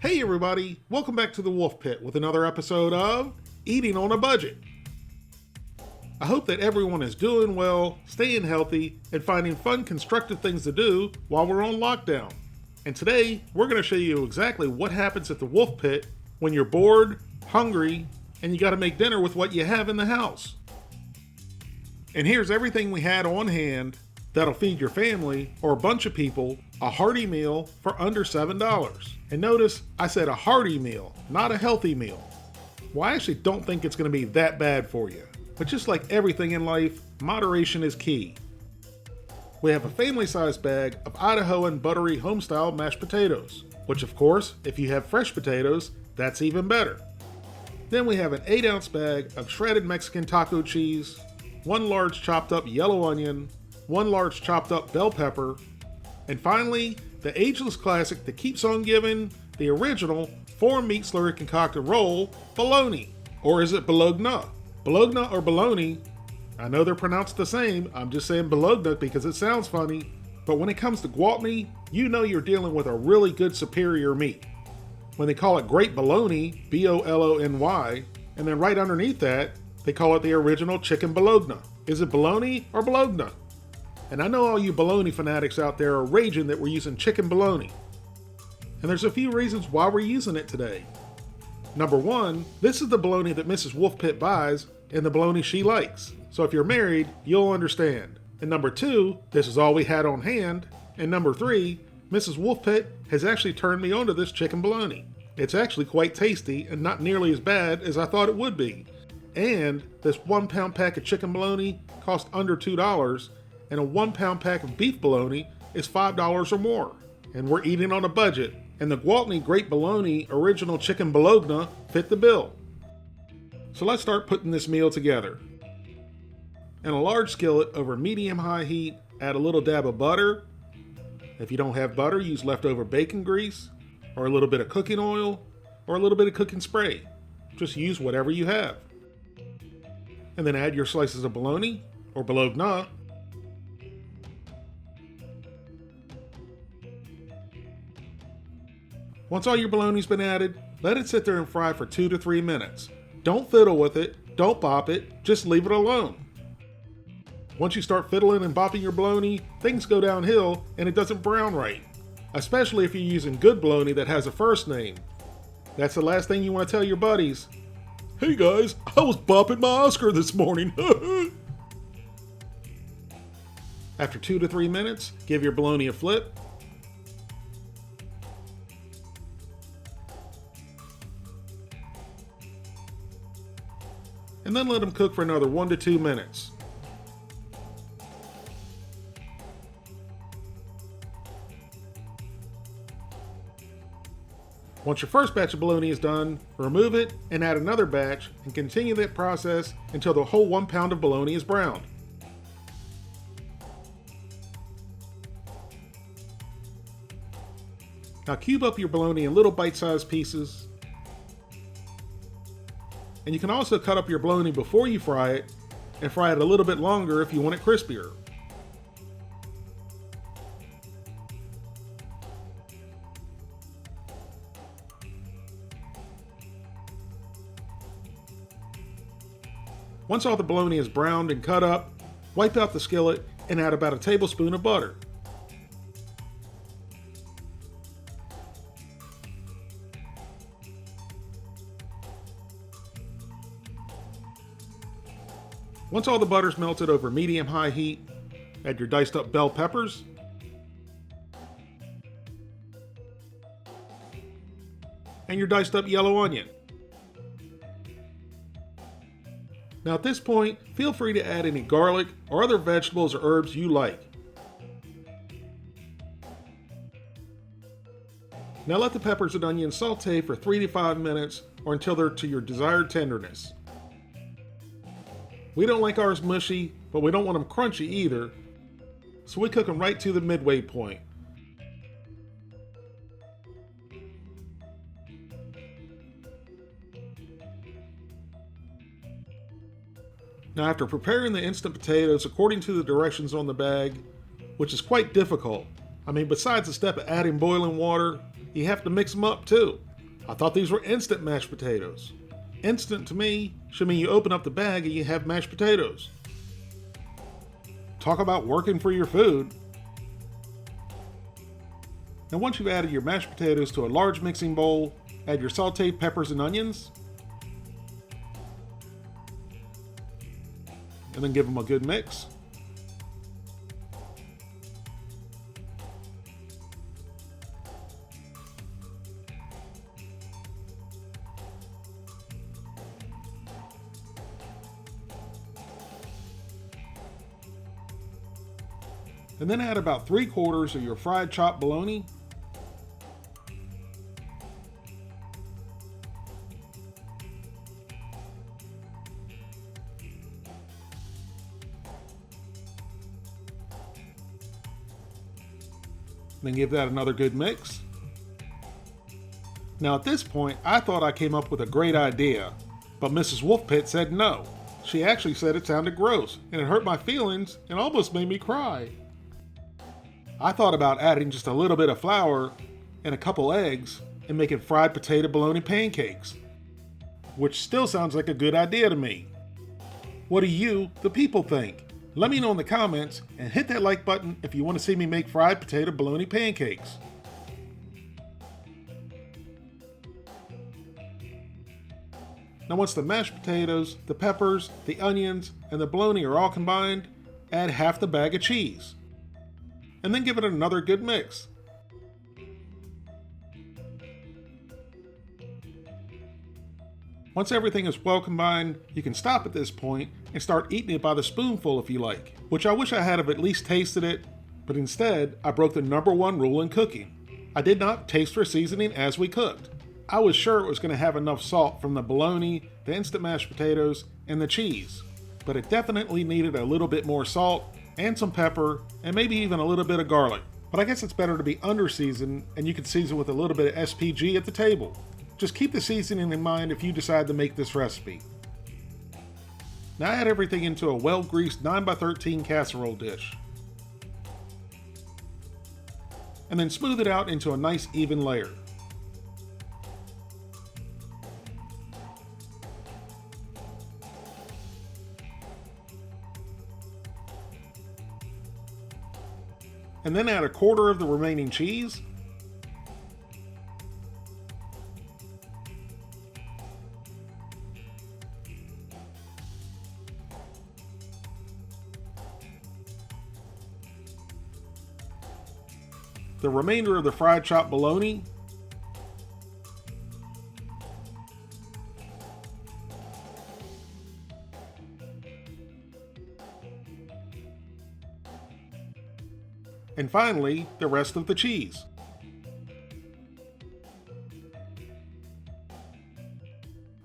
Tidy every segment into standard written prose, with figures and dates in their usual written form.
Hey everybody, welcome back to the Wolfe Pit with another episode of Eating on a Budget. I hope that everyone is doing well, staying healthy, and finding fun, constructive things to do while we're on lockdown. And today, we're going to show you exactly what happens at the Wolfe Pit when you're bored, hungry, and you got to make dinner with what you have in the house. And here's everything we had on hand that'll feed your family or a bunch of people a hearty meal for under $7. And notice I said a hearty meal, not a healthy meal. Well, I actually don't think it's going to be that bad for you. But just like everything in life, moderation is key. We have a family-sized bag of Idahoan buttery home-style mashed potatoes, which of course, if you have fresh potatoes, that's even better. Then we have an 8-ounce bag of shredded Mexican taco cheese, 1 large chopped up yellow onion, 1 large chopped up bell pepper, and finally, the ageless classic that keeps on giving, the original 4-meat slurry concocted roll, bologna. Or is it Bologna? Bologna or bologna? I know they're pronounced the same, I'm just saying Bologna because it sounds funny. But when it comes to guacamole, you know you're dealing with a really good superior meat. When they call it great bologna, B-O-L-O-N-Y, and then right underneath that, they call it the original chicken bologna. Is it bologna or bologna? And I know all you bologna fanatics out there are raging that we're using chicken bologna. And there's a few reasons why we're using it today. Number 1, this is the bologna that Mrs. Wolfe Pit buys and the bologna she likes. So if you're married, you'll understand. And number 2, this is all we had on hand. And number 3, Mrs. Wolfe Pit has actually turned me onto this chicken bologna. It's actually quite tasty and not nearly as bad as I thought it would be. And this 1-pound pack of chicken bologna costs under $2, and a 1-pound pack of beef bologna is $5 or more. And we're eating on a budget, and the Gwaltney Great Bologna Original Chicken Bologna fit the bill. So let's start putting this meal together. In a large skillet over medium-high heat, add a little dab of butter. If you don't have butter, use leftover bacon grease, or a little bit of cooking oil, or a little bit of cooking spray. Just use whatever you have. And then add your slices of bologna, or bologna. Once all your bologna's been added, let it sit there and fry for 2 to 3 minutes. Don't fiddle with it, don't bop it, just leave it alone. Once you start fiddling and bopping your bologna, things go downhill and it doesn't brown right. Especially if you're using good bologna that has a first name. That's the last thing you want to tell your buddies. Hey guys, I was bopping my Oscar this morning. After 2 to 3 minutes, give your bologna a flip. And then let them cook for another 1 to 2 minutes. Once your first batch of bologna is done, remove it and add another batch and continue that process until the whole 1 pound of bologna is browned. Now cube up your bologna in little bite-sized pieces. And you can also cut up your bologna before you fry it and fry it a little bit longer if you want it crispier. Once all the bologna is browned and cut up, wipe out the skillet and add about a tablespoon of butter. Once all the butter's melted over medium-high heat, add your diced up bell peppers, and your diced up yellow onion. Now at this point, feel free to add any garlic or other vegetables or herbs you like. Now let the peppers and onions saute for 3 to 5 minutes or until they're to your desired tenderness. We don't like ours mushy, but we don't want them crunchy either, so we cook them right to the midway point. Now after preparing the instant potatoes according to the directions on the bag, which is quite difficult, I mean besides the step of adding boiling water, you have to mix them up too. I thought these were instant mashed potatoes. Instant to me should mean you open up the bag and you have mashed potatoes. Talk about working for your food. Now once you've added your mashed potatoes to a large mixing bowl, add your sauteed peppers and onions. And then give them a good mix. And then add about 3/4 of your fried chopped bologna. Then give that another good mix. Now at this point, I thought I came up with a great idea, but Mrs. Wolfe said no. She actually said it sounded gross, and it hurt my feelings and almost made me cry. I thought about adding just a little bit of flour and a couple eggs and making fried potato bologna pancakes, which still sounds like a good idea to me. What do you, the people, think? Let me know in the comments and hit that like button if you want to see me make fried potato bologna pancakes. Now once the mashed potatoes, the peppers, the onions, and the bologna are all combined, add half the bag of cheese. And then give it another good mix. Once everything is well combined, you can stop at this point and start eating it by the spoonful if you like, which I wish I had have at least tasted it, but instead I broke the #1 rule in cooking. I did not taste for seasoning as we cooked. I was sure it was going to have enough salt from the bologna, the instant mashed potatoes, and the cheese, but it definitely needed a little bit more salt and some pepper, and maybe even a little bit of garlic. But I guess it's better to be under-seasoned, and you can season with a little bit of SPG at the table. Just keep the seasoning in mind if you decide to make this recipe. Now add everything into a well-greased 9x13 casserole dish. And then smooth it out into a nice even layer. And then add 1/4 of the remaining cheese. The remainder of the fried chopped bologna. And finally, the rest of the cheese.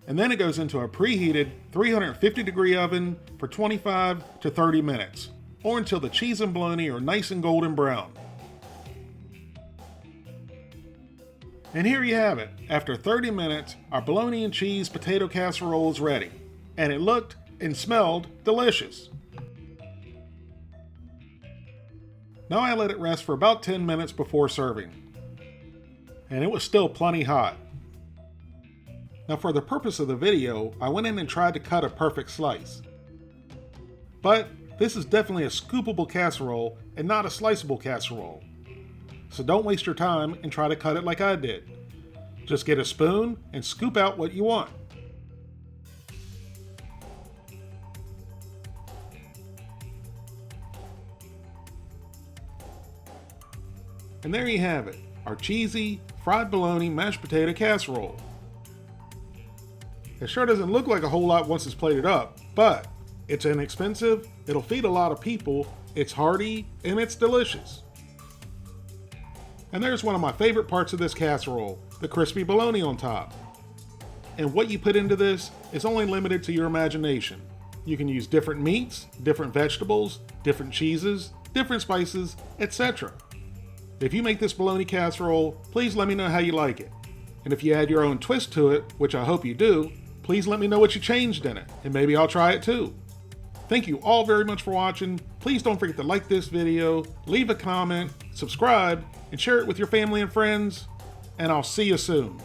And then it goes into a preheated 350-degree oven for 25 to 30 minutes, or until the cheese and bologna are nice and golden brown. And here you have it. After 30 minutes, our bologna and cheese potato casserole is ready. And it looked and smelled delicious. Now I let it rest for about 10 minutes before serving. And it was still plenty hot. Now for the purpose of the video, I went in and tried to cut a perfect slice. But this is definitely a scoopable casserole and not a sliceable casserole. So don't waste your time and try to cut it like I did. Just get a spoon and scoop out what you want. And there you have it, our cheesy, fried bologna mashed potato casserole. It sure doesn't look like a whole lot once it's plated up, but it's inexpensive, it'll feed a lot of people, it's hearty, and it's delicious. And there's one of my favorite parts of this casserole, the crispy bologna on top. And what you put into this is only limited to your imagination. You can use different meats, different vegetables, different cheeses, different spices, etc. If you make this bologna casserole, please let me know how you like it. And if you add your own twist to it, which I hope you do, please let me know what you changed in it, and maybe I'll try it too. Thank you all very much for watching. Please don't forget to like this video, leave a comment, subscribe, and share it with your family and friends, and I'll see you soon.